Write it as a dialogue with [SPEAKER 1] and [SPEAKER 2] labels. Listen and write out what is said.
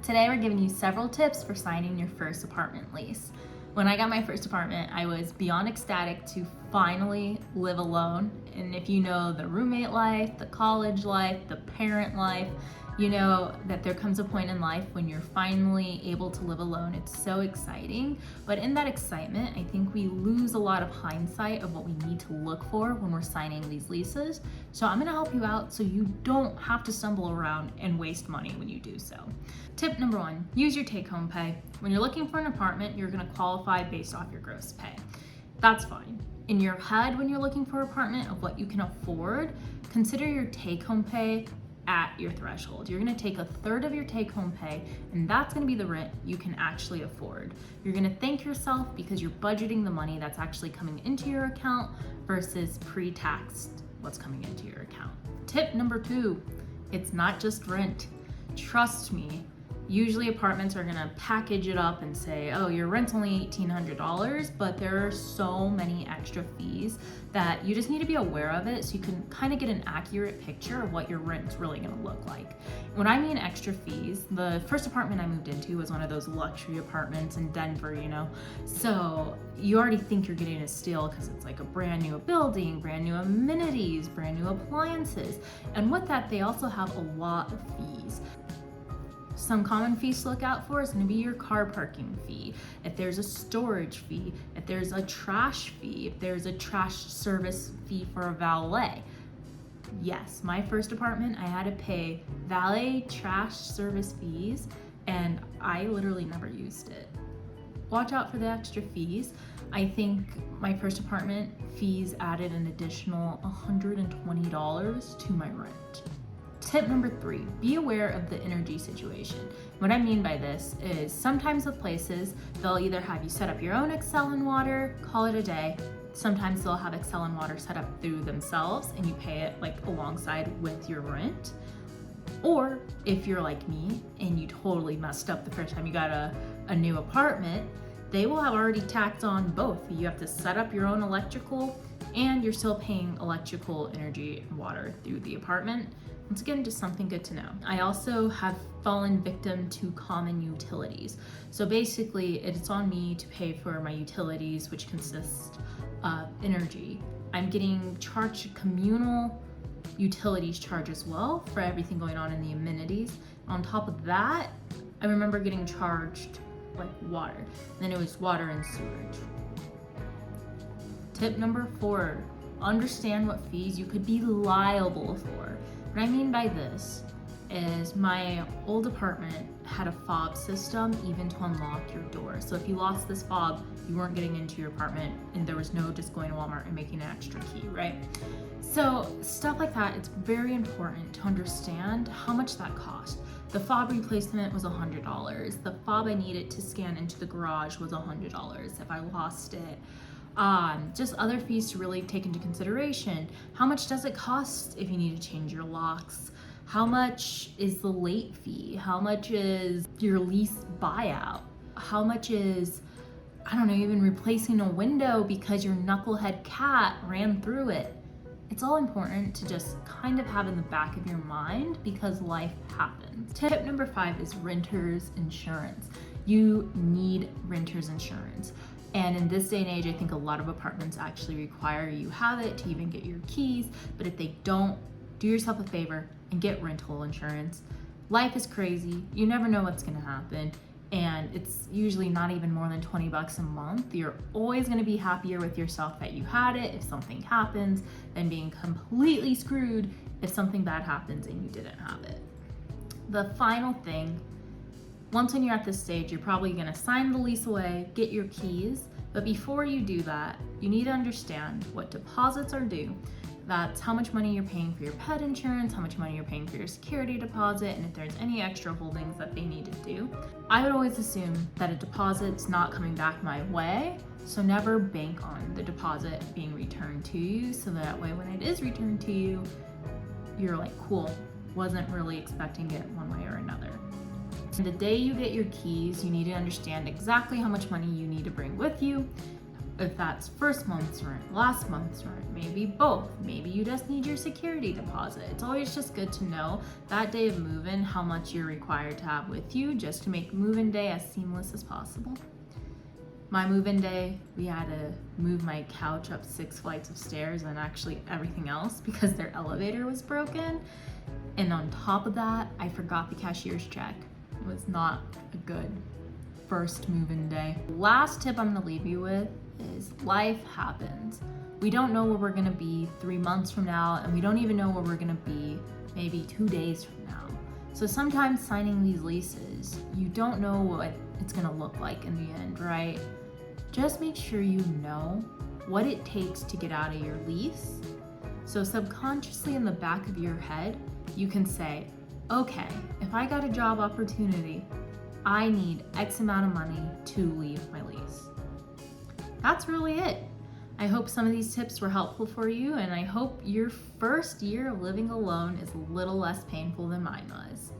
[SPEAKER 1] Today we're giving you several tips for signing your first apartment lease. When I got my first apartment, I was beyond ecstatic to finally live alone. And if you know the roommate life, the college life, the parent life, you know that there comes a point in life when you're finally able to live alone. It's so exciting. But in that excitement, I think we lose a lot of hindsight of what we need to look for when we're signing these leases. So I'm gonna help you out so you don't have to stumble around and waste money when you do so. Tip number 1, use your take-home pay. When you're looking for an apartment, you're gonna qualify based off your gross pay. That's fine. In your head, when you're looking for an apartment of what you can afford, consider your take-home pay at your threshold. You're gonna take 1/3 of your take-home pay, and that's gonna be the rent you can actually afford. You're gonna thank yourself because you're budgeting the money that's actually coming into your account versus pre-taxed what's coming into your account. Tip number 2, it's not just rent. Trust me, usually apartments are gonna package it up and say, oh, your rent's only $1,800, but there are so many extra fees that you just need to be aware of it so you can kind of get an accurate picture of what your rent's really gonna look like. When I mean extra fees, the first apartment I moved into was one of those luxury apartments in Denver, so you already think you're getting a steal because it's like a brand new building, brand new amenities, brand new appliances, and with that, they also have a lot of fees. Some common fees to look out for is going to be your car parking fee, if there's a storage fee, if there's a trash fee, if there's a trash service fee for a valet. Yes, my first apartment, I had to pay valet trash service fees, and I literally never used it. Watch out for the extra fees. I think my first apartment fees added an additional $120 to my rent. Tip number 3, be aware of the energy situation. What I mean by this is sometimes with places, they'll either have you set up your own Excel and water, call it a day. Sometimes they'll have Excel and water set up through themselves and you pay it like alongside with your rent. Or if you're like me and you totally messed up the first time you got a new apartment, they will have already tacked on both. You have to set up your own electrical and you're still paying electrical, energy, and water through the apartment. Once again, just something good to know. I also have fallen victim to common utilities. So basically, it's on me to pay for my utilities, which consist of energy. I'm getting charged a communal utilities charge as well for everything going on in the amenities. On top of that, I remember getting charged like water. And then it was water and sewage. Tip number 4, understand what fees you could be liable for. What I mean by this is my old apartment had a fob system even to unlock your door. So if you lost this fob, you weren't getting into your apartment and there was no just going to Walmart and making an extra key, right? So stuff like that, it's very important to understand how much that cost. The fob replacement was $100. The fob I needed to scan into the garage was $100 if I lost it. Just other fees to really take into consideration. How much does it cost if you need to change your locks? How much is the late fee? How much is your lease buyout? How much is, I don't know, even replacing a window because your knucklehead cat ran through it? It's all important to just kind of have in the back of your mind because life happens. Tip number 5 is renter's insurance. You need renter's insurance. And in this day and age, I think a lot of apartments actually require you have it to even get your keys. But if they don't, do yourself a favor and get rental insurance. Life is crazy. You never know what's gonna happen. And it's usually not even more than $20 a month. You're always gonna be happier with yourself that you had it if something happens than being completely screwed if something bad happens and you didn't have it. The final thing, once when you're at this stage, you're probably gonna sign the lease away, get your keys, but before you do that, you need to understand what deposits are due. That's how much money you're paying for your pet insurance, how much money you're paying for your security deposit, and if there's any extra holdings that they need to do. I would always assume that a deposit's not coming back my way, so never bank on the deposit being returned to you, so that way when it is returned to you, you're like, cool, wasn't really expecting it one way or another. The day you get your keys, you need to understand exactly how much money you need to bring with you. if that's first month's rent, last month's rent, maybe both. Maybe you just need your security deposit. It's always just good to know that day of move-in how much you're required to have with you just to make move-in day as seamless as possible. My move-in day, we had to move my couch up 6 flights of stairs and actually everything else because their elevator was broken. And on top of that, I forgot the cashier's check. It was not a good first move-in day. Last tip I'm gonna leave you with is life happens. We don't know where we're gonna be 3 months from now, and we don't even know where we're gonna be maybe 2 days from now. So sometimes signing these leases, you don't know what it's gonna look like in the end, right? Just make sure you know what it takes to get out of your lease. So subconsciously in the back of your head, you can say, okay, if I got a job opportunity, I need X amount of money to leave my lease. That's really it. I hope some of these tips were helpful for you, and I hope your first year of living alone is a little less painful than mine was.